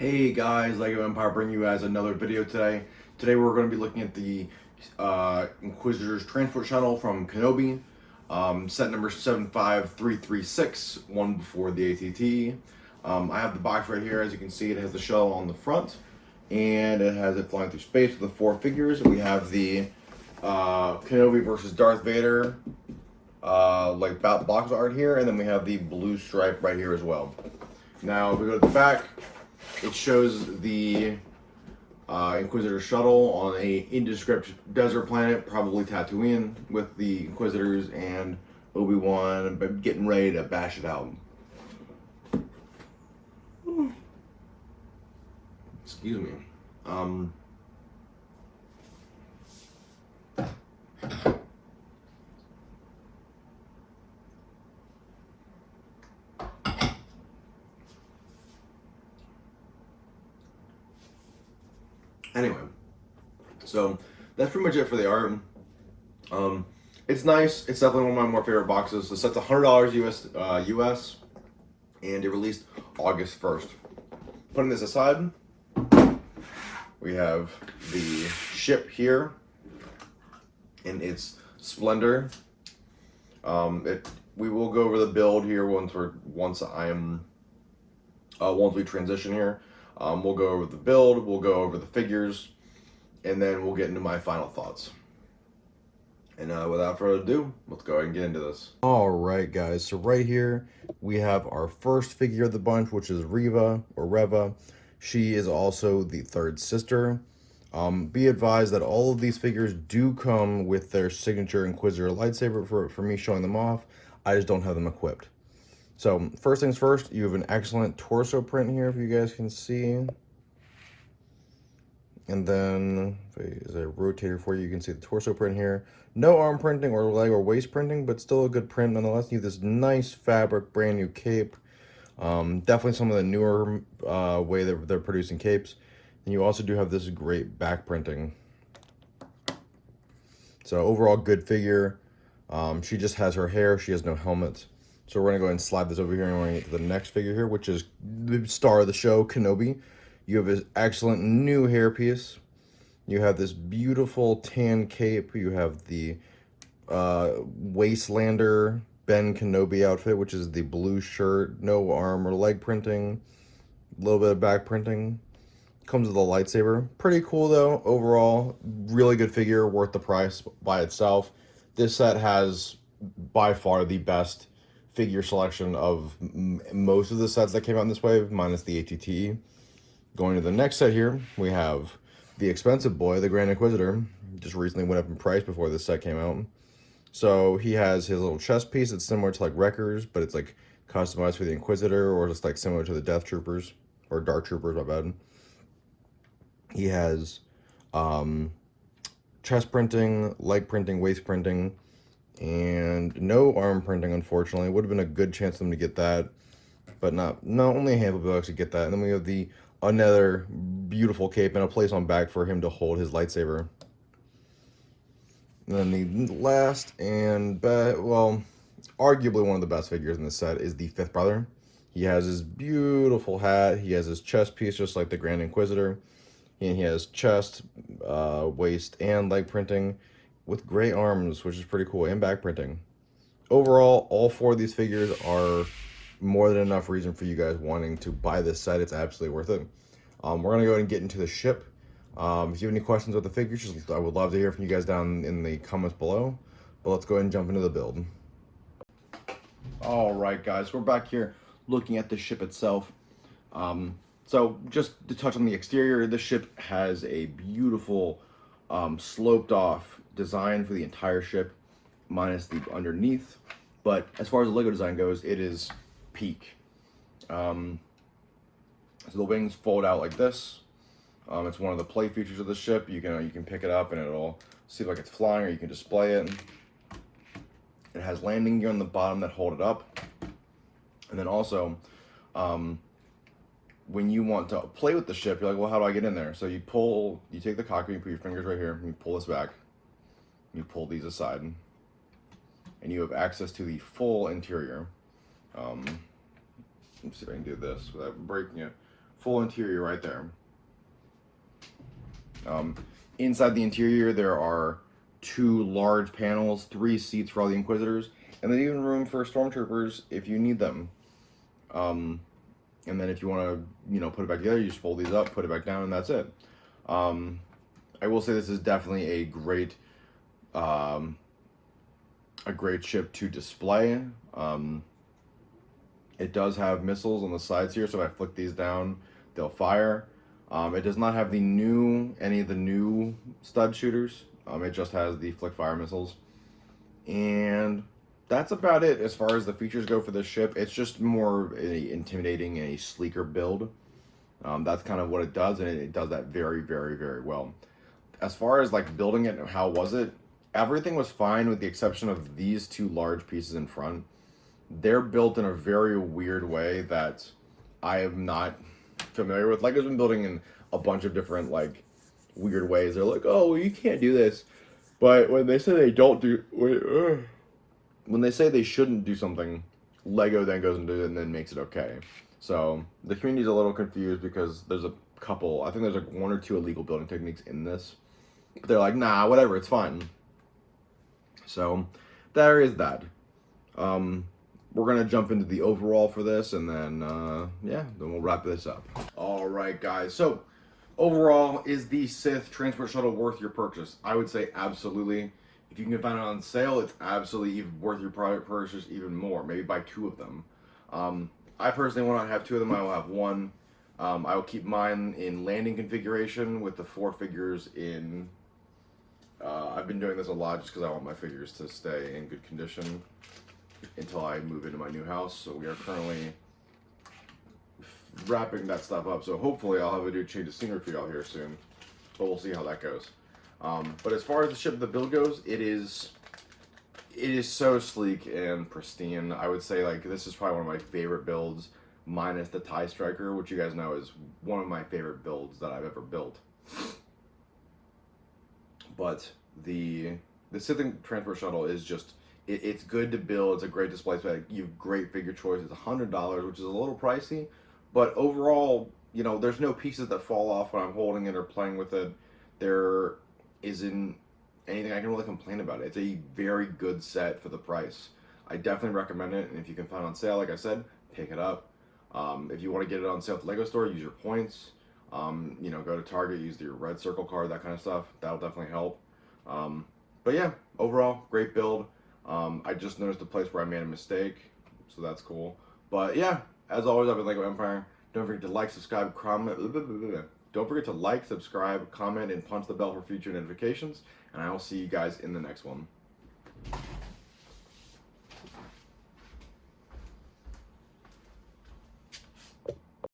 Hey guys, LEGO Empire bringing you guys another video today. Today we're going to be looking at the Inquisitor's transport shuttle from Kenobi, set number 75336, one before the ATT. I have the box right here. As you can see, it has the shuttle on the front, and it has it flying through space with the four figures. We have the Kenobi versus Darth Vader like box art here, and then we have the blue stripe right here as well. Now, if we go to the back, it shows the Inquisitor shuttle on a indescript desert planet, probably Tatooine, with the Inquisitors and Obi-Wan getting ready to bash it out. Excuse me. Anyway, so that's pretty much it for the art. It's nice. It's definitely one of my more favorite boxes. The set's $100 US, and it released August 1st. Putting this aside, we have the ship here in its splendor. We will go over the build here once we transition here. We'll go over the build, we'll go over the figures, and then we'll get into my final thoughts. And without further ado, let's go ahead and get into this. All right, guys. So right here, we have our first figure of the bunch, which is Reva. She is also the third sister. Be advised that all of these figures do come with their signature Inquisitor lightsaber for me showing them off. I just don't have them equipped. So first things first, you have an excellent torso print here, if you guys can see. And then, as I rotate it for you, you can see the torso print here. No arm printing or leg or waist printing, but still a good print nonetheless. You have this nice fabric, brand new cape. Definitely some of the newer way that they're producing capes. And you also do have this great back printing. So overall, good figure. She just has her hair. She has no helmet. So we're going to go ahead and slide this over here, and we're going to get to the next figure here, which is the star of the show, Kenobi. You have this excellent new hairpiece. You have this beautiful tan cape. You have the Wastelander Ben Kenobi outfit, which is the blue shirt, no arm or leg printing, a little bit of back printing. Comes with a lightsaber. Pretty cool, though, overall. Really good figure, worth the price by itself. This set has, by far, the best figure selection of most of the sets that came out in this wave, minus the ATT. Going to the next set here, we have the expensive boy, the Grand Inquisitor. Just recently went up in price before this set came out. So he has his little chest piece. It's similar to like Wreckers, but it's like customized for the Inquisitor, or just like similar to the Death Troopers, or Dark Troopers, my bad. He has chest printing, leg printing, waist printing, and no arm printing, unfortunately. Would have been a good chance for them to get that, but only a handful of people actually get that. And then we have another beautiful cape and a place on back for him to hold his lightsaber. And then the last and arguably one of the best figures in this set is the fifth brother. He has his beautiful hat. He has his chest piece just like the Grand Inquisitor. And he has chest, waist, and leg printing with gray arms, which is pretty cool, and back printing. Overall, all four of these figures are more than enough reason for you guys wanting to buy this set. It's absolutely worth it. We're going to go ahead and get into the ship. If you have any questions about the figures, I would love to hear from you guys down in the comments below. But let's go ahead and jump into the build. All right, guys, we're back here looking at the ship itself. So just to touch on the exterior, this ship has a beautiful sloped off design for the entire ship, minus the underneath. But as far as the LEGO design goes, it is peak. So the wings fold out like this. It's one of the play features of the ship. You can pick it up and it'll see like it's flying, or you can display it. It has landing gear on the bottom that hold it up. And then also, when you want to play with the ship, you're like, well, how do I get in there? So you take the cockpit, you put your fingers right here, and you pull this back. You pull these aside, and you have access to the full interior. Let's see if I can do this without breaking it. full interior right there. Inside the interior, there are 2 large panels, 3 seats for all the Inquisitors, and then even room for Stormtroopers if you need them. And then if you want to, put it back together, you just fold these up, put it back down, and that's it. I will say this is definitely a great ship to display. It does have missiles on the sides here, so if I flick these down, they'll fire. It does not have any of the new stud shooters. It just has the flick fire missiles. And that's about it as far as the features go for this ship. It's just more intimidating and a sleeker build. That's kind of what it does, and it does that very, very, very well. As far as like building it, how was it? Everything was fine with the exception of these 2 large pieces in front. They're built in a very weird way that I am not familiar with. Lego's been building in a bunch of different like weird ways. They're like, oh, well, you can't do this. But when they say they don't do, when they say they shouldn't do something, Lego then goes and does it and then makes it okay. So the community's a little confused because there's a couple, I think there's like 1 or 2 illegal building techniques in this. But they're like, nah, whatever, it's fine. So there is that. We're going to jump into the overall for this, and then, then we'll wrap this up. All right, guys. So, overall, is the Sith Transport Shuttle worth your purchase? I would say absolutely. If you can find it on sale, it's absolutely even worth your purchase even more. Maybe buy 2 of them. I personally will not have 2 of them. I will have 1. I will keep mine in landing configuration with the 4 figures in... I've been doing this a lot just because I want my figures to stay in good condition until I move into my new house. So we are currently wrapping that stuff up. So hopefully I'll have a new change of scenery for y'all here soon. But we'll see how that goes. But as far as the ship, the build goes, it is so sleek and pristine. I would say like this is probably one of my favorite builds, minus the TIE Striker, which you guys know is one of my favorite builds that I've ever built. But the Sith Transport Shuttle is just, it's good to build. It's a great display spec. You have great figure choice. It's $100, which is a little pricey, but overall, there's no pieces that fall off when I'm holding it or playing with it. There isn't anything I can really complain about. It's a very good set for the price. I definitely recommend it, and if you can find it on sale, like I said, pick it up. If you want to get it on sale at the Lego store, use your points. Go to Target, use your red circle card, that kind of stuff. That'll definitely help. But yeah, overall, great build. I just noticed a place where I made a mistake, so that's cool. But yeah, as always, I've been Lego Empire. Don't forget to like, subscribe, comment. Don't forget to like, subscribe, comment, and punch the bell for future notifications. And I will see you guys in the next one.